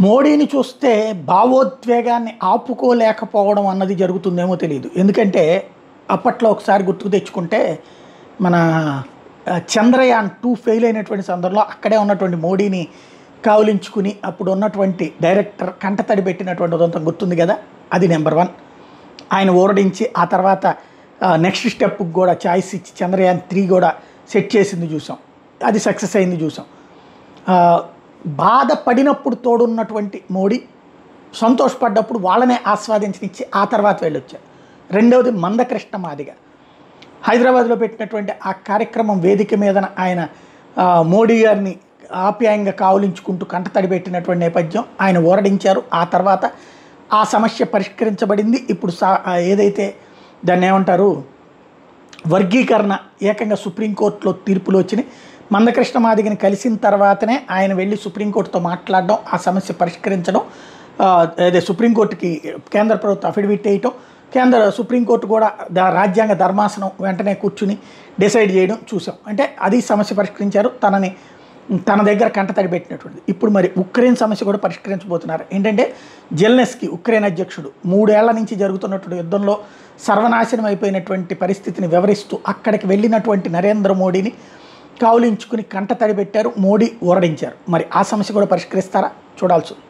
మోడీని చూస్తే భావోద్వేగాన్ని ఆపుకోలేకపోవడం అన్నది జరుగుతుందేమో తెలియదు. ఎందుకంటే అప్పట్లో ఒకసారి గుర్తుకు తెచ్చుకుంటే మన చంద్రయాన్-2 ఫెయిల్ అయినటువంటి సందర్భంలో అక్కడే ఉన్నటువంటి మోడీని కావలించుకుని అప్పుడు ఉన్నటువంటి డైరెక్టర్ కంటతడి పెట్టినటువంటి ఉదంతం గుర్తుంది కదా. అది నెంబర్ 1. ఆయన ఓరడించి ఆ తర్వాత నెక్స్ట్ స్టెప్కి కూడా ఛాయిస్ ఇచ్చి చంద్రయాన్-3 కూడా సెట్ చేసింది చూసాం. అది సక్సెస్ అయింది చూసాం. బాధపడినప్పుడు తోడున్నటువంటి మోడీ సంతోషపడ్డప్పుడు వాళ్ళనే ఆస్వాదించనిచ్చి ఆ తర్వాత వెళ్ళొచ్చారు. రెండవది మందకృష్ణ మాదిగ హైదరాబాద్లో పెట్టినటువంటి ఆ కార్యక్రమం వేదిక మీదన ఆయన మోడీ గారిని ఆప్యాయంగా కావులించుకుంటూ కంటతడి పెట్టినటువంటి నేపథ్యం ఆయన ఓరడించారు. ఆ తర్వాత ఆ సమస్య పరిష్కరించబడింది. ఇప్పుడు ఏదైతే దాన్ని ఏమంటారు వర్గీకరణ ఏకంగా సుప్రీంకోర్టులో తీర్పులు వచ్చినాయి. మందకృష్ణ మాదిగని కలిసిన తర్వాతనే ఆయన వెళ్ళి సుప్రీంకోర్టుతో మాట్లాడడం, ఆ సమస్య పరిష్కరించడం, అదే సుప్రీంకోర్టుకి కేంద్ర ప్రభుత్వం అఫిడవిట్ వేయటం, సుప్రీంకోర్టు కూడా రాజ్యాంగ ధర్మాసనం వెంటనే కూర్చుని డిసైడ్ చేయడం చూసాం. అంటే అది సమస్య పరిష్కరించారు, తన దగ్గర కంటతడి పెట్టినటువంటిది. ఇప్పుడు మరి ఉక్రెయిన్ సమస్య కూడా పరిష్కరించబోతున్నారు. ఏంటంటే జెలెన్స్కీ ఉక్రెయిన్ అధ్యక్షుడు 3 ఏళ్ల నుంచి జరుగుతున్నటువంటి యుద్ధంలో సర్వనాశనం అయిపోయినటువంటి పరిస్థితిని వివరిస్తూ అక్కడికి వెళ్ళినటువంటి నరేంద్ర మోడీని కావులించుకుని కంటతడి పెట్టారు. మోడీ ఊరడించారు. మరి ఆ సమస్య కూడా పరిష్కరిస్తారా చూడాల్సి ఉంది.